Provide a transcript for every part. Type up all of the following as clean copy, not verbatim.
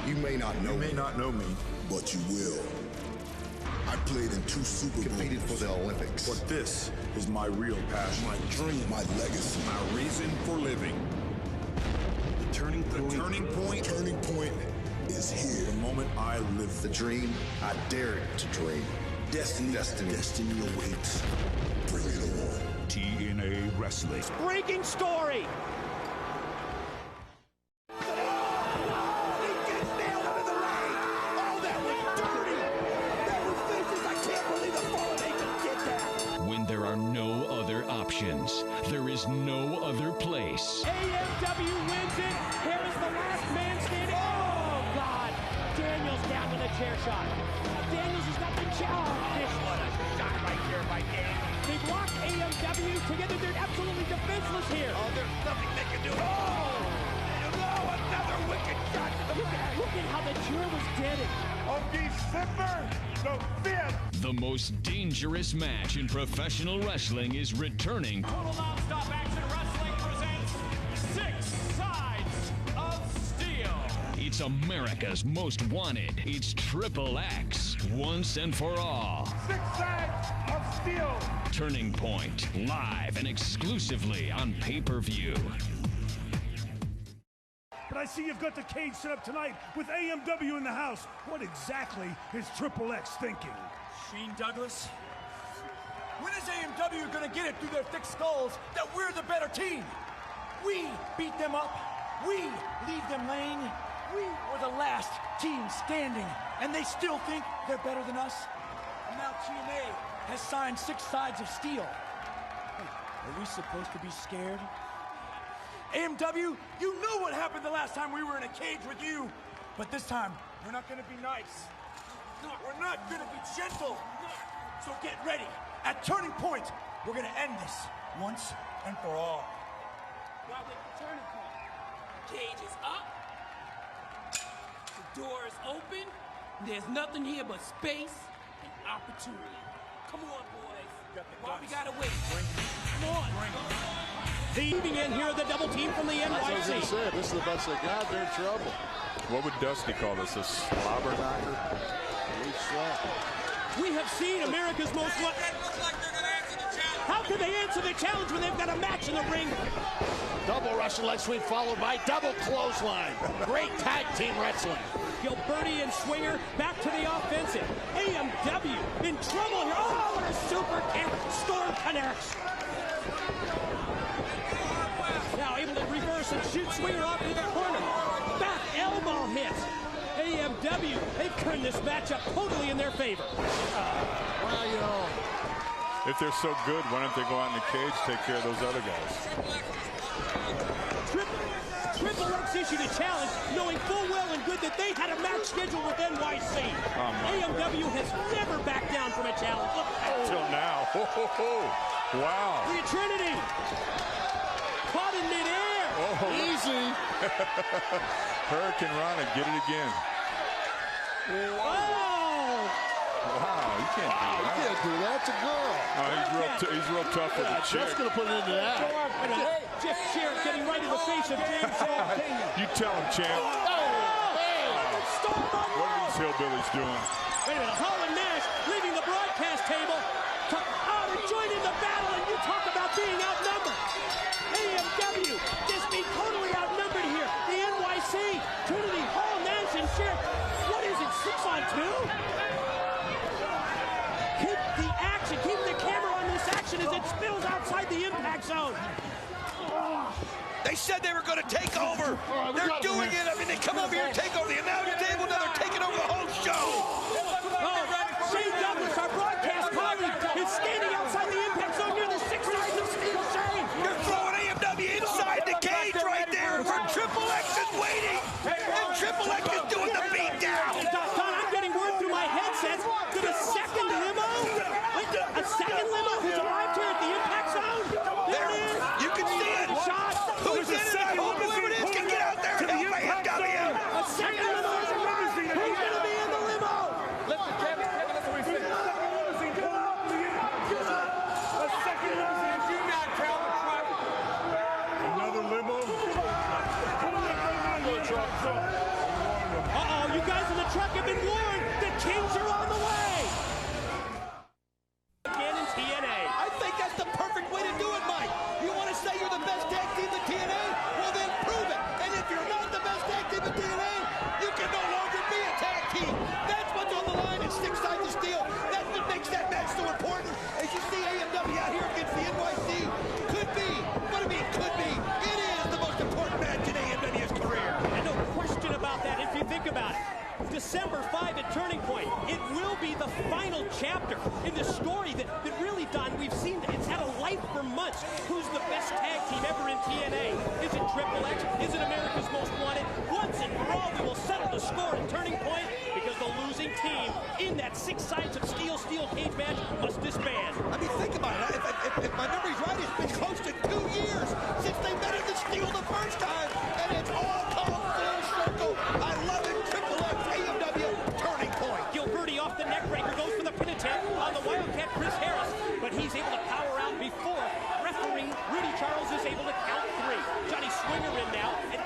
You may not know me, but you will. I played in 2 Super Bowls. Competed for the Olympics. but this is my real passion. My dream, my legacy. My reason for living. The turning point. Turning point is here. The moment I live The for. dream I dared to dream. Destiny awaits. Bring it on. TNA Wrestling. Breaking story. When there are no other options, there is no other place. AMW wins it. Here is the last man standing. Oh, God. Daniels down with a chair shot. Daniels has got the challenge. What a shot right here by Daniels. They block AMW. Together, they're absolutely defenseless here. Oh, there's nothing they can do. Oh! No, another wicked shot to the back. Look at how the chair was deaded. On December the 5th. The most dangerous match in professional wrestling is returning. Total non-stop action wrestling presents 6 Sides of Steel. It's America's most wanted. It's Triple X, once and for all. 6 Sides of Steel. Turning Point, live and exclusively on pay-per-view. But I see you've got the cage set up tonight with AMW in the house. What exactly is Triple X thinking? Sheen Douglas, when is AMW going to get it through their thick skulls that we're the better team? We beat them up. We leave them laying. We were the last team standing, and they still think they're better than us. And now TNA has signed 6 Sides of Steel. Hey, are we supposed to be scared? AMW, you know what happened the last time we were in a cage with you. But this time, we're not gonna be nice. No, we're not gonna be gentle. So get ready. At Turning Point, we're gonna end this once and for all. Now with the Turning Point, cage is up, the door is open, there's nothing here but space and opportunity. Come on, boys. Why we gotta wait? Come on. Leaving in here, the double team from the NYC. I was going to say, this is the best they got. They're in trouble. What would Dusty call this? A slobber knocker? Weak slap. We have seen America's most wanted. How can they answer the challenge when they've got a match in the ring? Double Russian leg sweep followed by double clothesline. Great tag team wrestling. Gilberti and Swinger back to the offensive. AMW in trouble here. Oh, what a super kick. Storm connects. Now able to reverse and shoot Swinger off into the corner. Back elbow hits. AMW, they've turned this matchup totally in their favor. Well, you know, If they're so good, why don't they go out in the cage, take care of those other guys? Triple X issued a challenge, knowing full well and good that they had a match scheduled with NYC. AMW has never backed down from a challenge. Until now. Ho, ho, ho. Wow. The Trinity. Caught in midair. Oh, easy. Hurricane Rana, get it again. Oh! Wow, you can't do that. You can't do that. It's a girl. He's real tough with the chick. Jeff's going to put it into that. Jeff Jarrett getting right in the face of James King. You tell him, champ. What are these hillbillies doing? Wait a minute, Hall and Nash leaving the broadcast table to join in the battle, and you talk about being outnumbered. AMW just being totally outnumbered here. The NYC, Trinity, Hall, Nash, and Jarrett. What is it, 6-on-2? Keep the action, keep the camera on this action as it spills outside the impact zone. They said they were going to take over. They're doing it. I mean, they come over here and take over the announce table. Now they're taking over the whole show. Shane Douglas, our broadcast colleague, is standing outside the impact zone near the 6 Sides of Steel. Shane! You're throwing AMW inside the cage right there where Triple X is waiting. And Triple X is doing the beatdown. Don, I'm getting word through my headsets that a second limo has arrived here at the impact zone. There it is. You can see it. Shot. Who's in it? I hope whoever it is can get out there and help AMW. A second limo has arrived. Who's going to be in the limo? Another limo? them. Uh-oh, you guys in the truck have been warned. The Kings are on the way. Again in TNA. I think that's the perfect way to do it, Mike. You want to say you're the best tag team in TNA? Well, then prove it. And if you're not the best tag team in TNA, you can no longer be a tag team. That's what's on the line. It's 6 sides of steel. That's what makes that match so important. As you see AMW out here against the NYC, could be, what do you mean could be? It is the most important match in AMW's career. And no question about that if you think about it. December 5 at Turning Point. It will be the final chapter in the story that really, Don, we've seen it's had a life for months. Who's the best tag team ever in TNA? Is it Triple X? Is it America's Most Wanted? Once and for all, we will settle the score at Turning Point because the losing team in that 6 sides of steel cage match must disband. I mean, think about it. If my memory's right, it's been close to 2 years since they met in the steel the first time, and it's all come full circle. I love it. Triple X, AMW, Turning Point. Gilberti off the neck breaker, goes for the pin attempt on the Wildcat Chris Harris, but he's able to power out before referee Rudy Charles is able to count 3. Johnny Swinger in now, and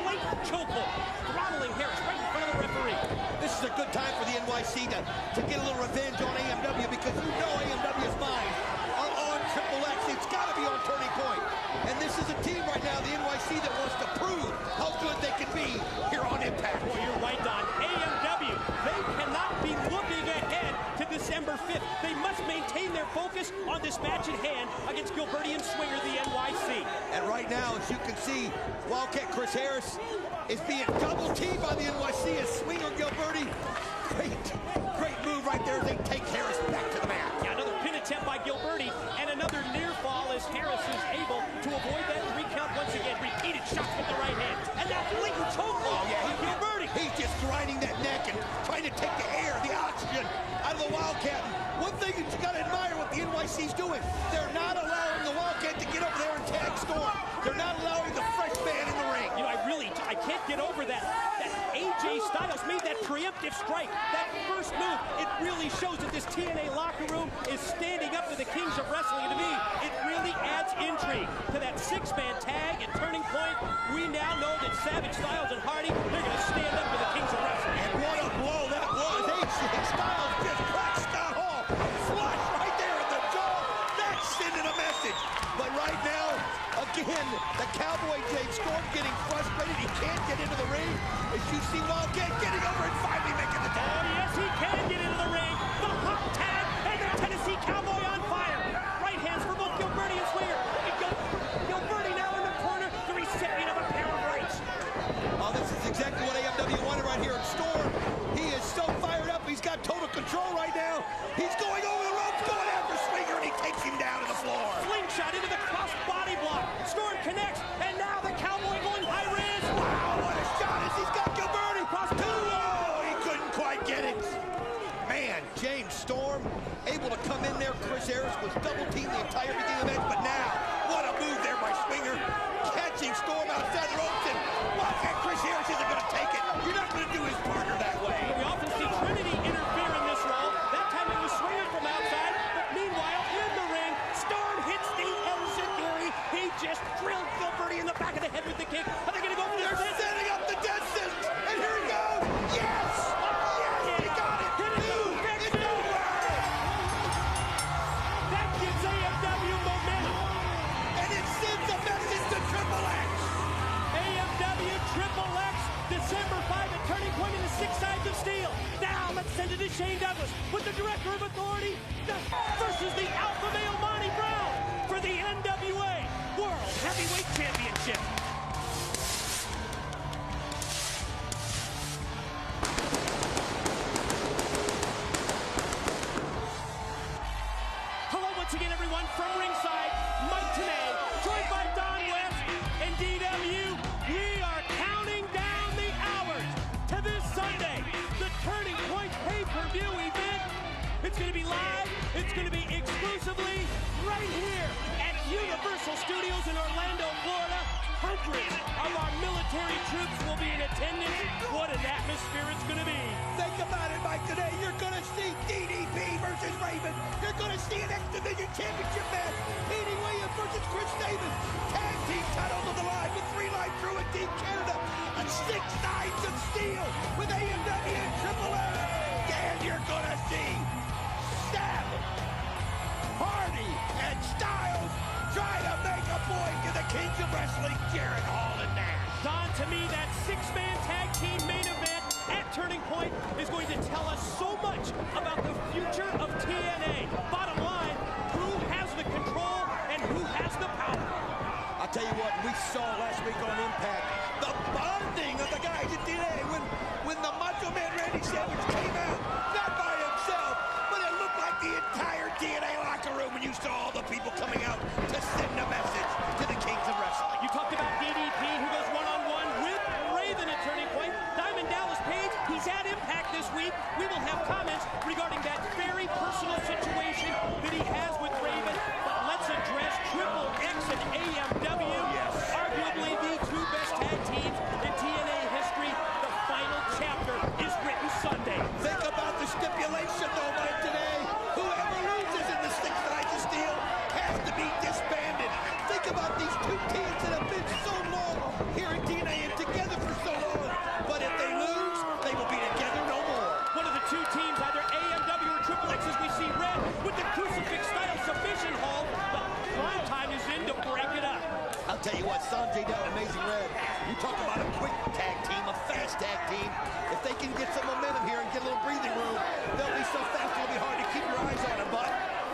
blatant chokehold, throttling Harris right in front of the referee. This is a good time for the NYC to get a little revenge on AMW because you know AMW's mind on Triple X. It's got to be on Turning Point. And this is a team right now, the NYC, that wants to prove how good they can be here on Impact. Boy, you're right, Don. AMW, they cannot be looking ahead to December 5th. They must maintain their focus on this match at hand against Gilberti and Swinger, the NYC. And right now, as you can see, Wildcat Chris Harris is being double teamed by the NYC as Swinger Gilberti. Great move right there as they take Harris back to the mat. Yeah, another pin attempt by Gilberti, and another near fall as Harris is able to avoid that 3 count once again. Repeated shots with the right hand. And now blatant chokehold. Oh, yeah, Gilberti. He's just grinding that neck and trying to take the air, the oxygen out of the Wildcat. One thing that you got to admire what the NYC's doing, they're not allowing the Wildcat to get over there and tag Storm. They're not allowing the fresh man in the ring. You know, I can't get over that AJ Styles made that preemptive strike. That first move, it really shows that this TNA locker room is standing up to the Kings of Wrestling. And to me, it really adds intrigue to that 6-man tag at Turning Point. We now know that Savage, Styles, and Hardy, they're going to stand up to the Kings of Wrestling. And what a blow that was. AJ Styles just cracked Scott Hall. Flush right there in the jaw. That's sending a message. But right now, again, the Cowboy James Storm getting frustrated. He can't get into the ring. As you see Wildcat getting over and finally making the tag. Oh, yes, he can get into the ring. The hot tag and the Tennessee Cowboy on fire. Right hands for both Gilberti and Swinger. Gilberti now in the corner, the recipient of a pair of rights. Oh, this is exactly what AMW wanted right here in Storm. He is so fired up. He's got total control right now. He's going over the ropes, going after Swinger, and he takes him down to the floor. Slingshot into the cross body block. Storm connects, and now the Cowboy going high risk. Wow, what a shot as he's got Gilberti. Cross 2. Oh, he couldn't quite get it. Man, James Storm able to come in there. Chris Harris was double teamed the entire beginning of the match, but now, what a move there by Swinger. Catching Storm outside the ropes, and Wildcat Chris Harris isn't going to take it. You're not going to do his partner that way. We often see Trinity interfere in this role. That time it was Swinger from outside, but meanwhile, in the ring, Storm hits the enziguri. He just drilled Gilberti in the back of the head with the kick. Are they going to go for the They're setting up the death sentence, and here he goes. Yes! Yes, he got it. It's over. That gives AMW momentum. And it sends a message to Triple X. AMW Triple X, December 5 at Turning Point in the 6 sides of steel. Now let's send it to Shane Douglas with the Director of Authority versus the Alpha Male Monty Brown for the NWA World Heavyweight Championship. Hello once again, everyone, from ringside. Mike Tenay, joined by Don West and DW. We are counting down the hours to this Sunday, the Turning Point pay-per-view event. It's going to be live. It's going to be exclusively right here at Universal Studios in Orlando, Florida. Hundreds of our military troops will be in attendance. What an atmosphere it's going to be. Think about it, Mike. Today you're going to see DDP versus Raven. You're going to see an X Division Championship match. Petey Williams versus Chris Davis. Tag team titles on the line with 3 Live Crew and Team Canada. And 6 Sides of Steel with AMW and Triple X. And you're gonna see Savage, Hardy, and Styles try to make a point to the Kings of Wrestling, Jarrett Hall and Nash. Don, to me, that 6-man tag team main event at Turning Point is going to tell us so much about the future of TNA. Bottom line, who has the control and who has the power? I'll tell you what, we saw last week on Impact, the bonding of the guys at TNA when the Macho Man Randy Savage came out, not by himself, but it looked like the entire TNA locker room when you saw all the people coming out to send a message to the Kings of Wrestling. You talked about DDP, who goes one-on-one with Raven at Turning Point. Diamond Dallas Page, he's at Impact this week. We will have comments regarding that very personal situation that he has with Raven. But let's address Triple X and AMW. Yes. Arguably the 2 best tag teams in TNA history. The final chapter is written Sunday. Think about the stipulation, though, Mike, today. Whoever loses in the 6 Nights of Steel has to be disbanded. Think about these 2 teams that have been so long here in TNA and together for so long. But if they lose, they will be together no more. One of the 2 teams, either AMW or Triple X, as we see red with the crucifix-style submission hold. But prime time is in to break it up. I'll tell you what, Sanjay Dutt, Amazing Red, you talk about a quick tag team, a fast tag team. If they can get some momentum here and get a little breathing room, they'll be so fast it'll be hard to keep your eyes on them. But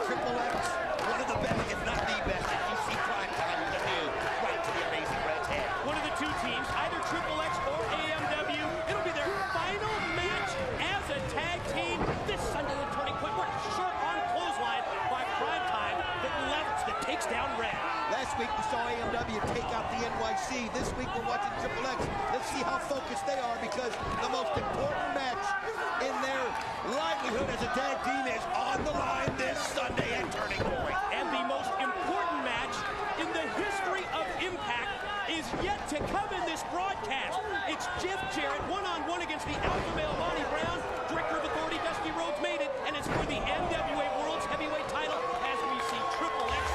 Triple X, one of the best, if not the best, as you see prime time with the new, right to the Amazing Red's head. One of the 2 teams, either Triple X or AMW, it'll be their final match as a tag team this Sunday at Turning Point. We're short on clothesline by prime time that takes down Red. Last week we saw AMW take out the NYC. This week we're watching Triple X. Let's see how focused they are, because the most important match in their livelihood as a tag team is on the line this Sunday at Turning Point. And the most important match in the history of Impact is yet to come in this broadcast. It's Jeff Jarrett one-on-one against the alpha male Monty Brown. Director of Authority Dusty Rhodes made it, and it's for the NWA World's Heavyweight title as we see Triple X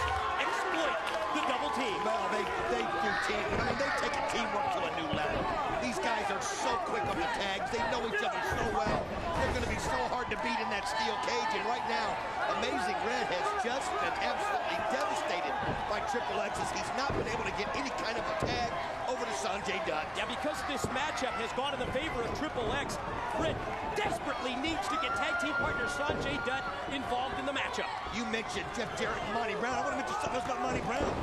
exploit the double team. Well, they do team. I mean, they take a teamwork to a new level. These guys are so quick on the tags. They know each other so well. They're going to be so hard to beat in that steel cage. And right now, Amazing Red has just been absolutely devastated by Triple X, as he's not been able to get any kind of a tag over to Sanjay Dutt. Yeah, because this matchup has gone in the favor of Triple X, Red desperately needs to get tag team partner Sanjay Dutt involved in the matchup. You mentioned Jeff Jarrett and Monty Brown. I want to mention something else about Monty Brown.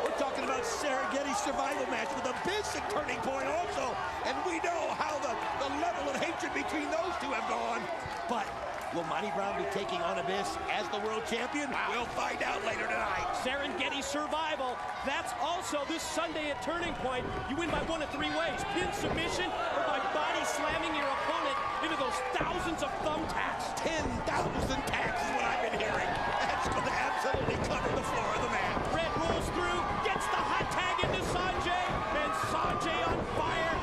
We're talking about Serengeti's survival match with Abyss at Turning Point also. And we know how the level of hatred between those 2 have gone. But will Monty Brown be taking on Abyss as the world champion? Wow. We'll find out later tonight. Serengeti Survival, that's also this Sunday at Turning Point. You win by 1 of 3 ways: pin, submission, or by body slamming your opponent into those thousands of thumbtacks. 10,000 tacks is what I've been hearing. That's going to absolutely cover the floor of the mat. Red rolls through, gets the hot tag into Sanjay, and Sanjay on fire.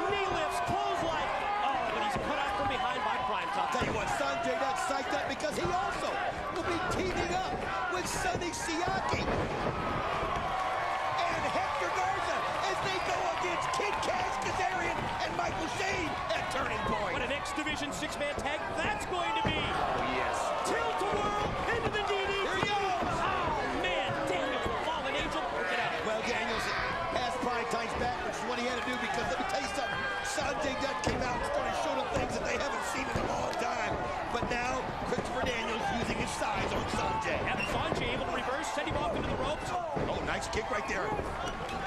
Knee lifts, clothesline. Oh, but he's cut out from behind by prime time. I'll tell you what, Sanjay Dutt psyched up because he also will be teaming up with Sonny Siaki and Hector Garza as they go against Kid Cash, Kazarian, and Michael Shane at Turning Point. What an X-Division 6-man tag that's going to be. Oh, yes. Tilt-a-whirl into the DDT. Here he goes. Oh, man, Daniels, the fallen angel, work it out. Well, Daniels passed Prime Times back, which is what he had to do, because let me tell you something. Sanjay Dutt came out and started showing them things that they haven't seen in a long time. But now, Christopher Daniels using his size on Sanjay. And Sanjay able to reverse, send him off into the ropes. Oh, nice kick right there.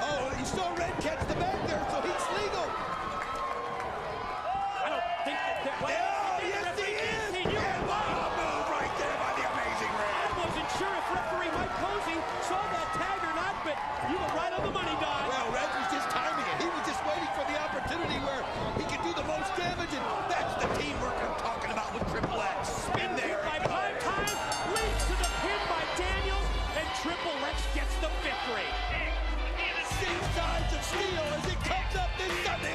Oh, you saw Red catch the back there, so he's legal. I don't think that... Yes, he is. And wow, move right there by the Amazing Red. I wasn't sure if referee Mike Posey saw that tag or not, but you were right on the money, Don. Well, Red was just timing it. He was just waiting for the opportunity where he could do the most damage, and that's the teamwork I'm talking about with Triple X. Spin there. By prime time, leads to the pin by Daniels, and Triple X gets the victory. Same sides of steel as it comes up this Sunday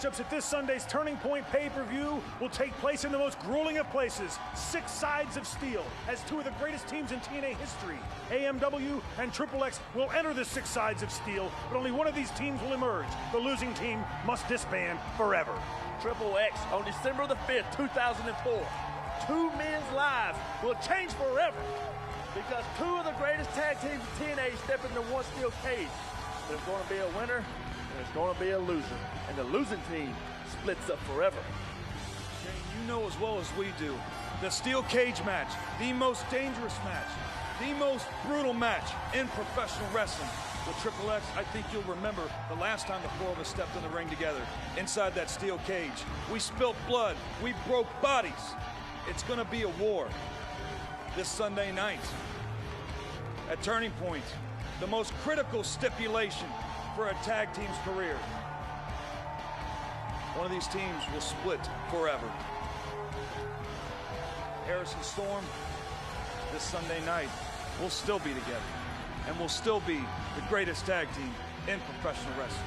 matchups at this Sunday's Turning Point pay-per-view will take place in the most grueling of places, 6 sides of steel, as 2 of the greatest teams in TNA history, AMW and Triple X, will enter the 6 sides of steel, but only one of these teams will emerge. The losing team must disband forever. Triple X on December the 5th, 2004. 2 men's lives will change forever because 2 of the greatest tag teams in TNA step into one steel cage. There's going to be a winner and there's going to be a loser, and the losing team splits up forever. Shane, you know as well as we do, the steel cage match, the most dangerous match, the most brutal match in professional wrestling. With Triple X, I think you'll remember the last time the 4 of us stepped in the ring together inside that steel cage. We spilt blood, we broke bodies. It's gonna be a war this Sunday night at Turning Point, the most critical stipulation for a tag team's career. One of these teams will split forever. Harrison Storm, this Sunday night, we'll still be together, and we'll still be the greatest tag team in professional wrestling.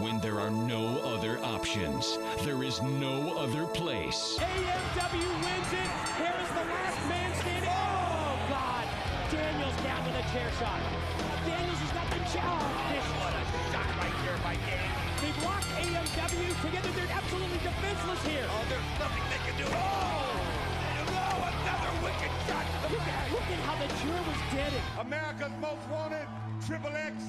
When there are no other options, there is no other place. AMW wins it. Here is the last man standing. Oh, God. Daniels down with a chair shot. Daniels has got the challenge. What a shot right there by Daniels. They've locked AMW together. They're absolutely defenseless here. Oh, there's nothing they can do. Oh, another wicked shot to the back. Look at how the chair was dead. America's Most Wanted, Triple X,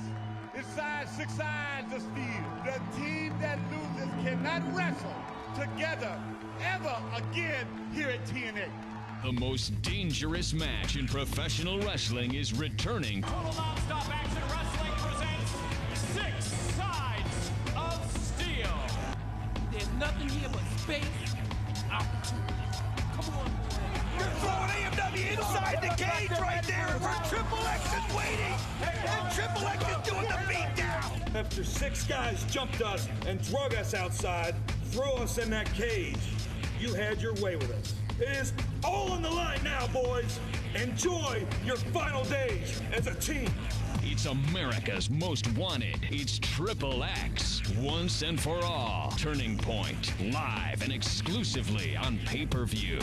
inside 6 sides of steel. The team that loses cannot wrestle together ever again here at TNA. The most dangerous match in professional wrestling is returning. Total non-stop action wrestling presents 6 sides of steel. There's nothing here but space and opportunity. Come on, boys. You're throwing AMW inside the cage right there where Triple X is waiting. And Triple X is doing the beatdown. After 6 guys jumped us and drug us outside, threw us in that cage, you had your way with us. It is all on the line now, boys. Enjoy your final days as a team. It's America's Most Wanted. It's Triple X. Once and for all. Turning Point. Live and exclusively on pay-per-view.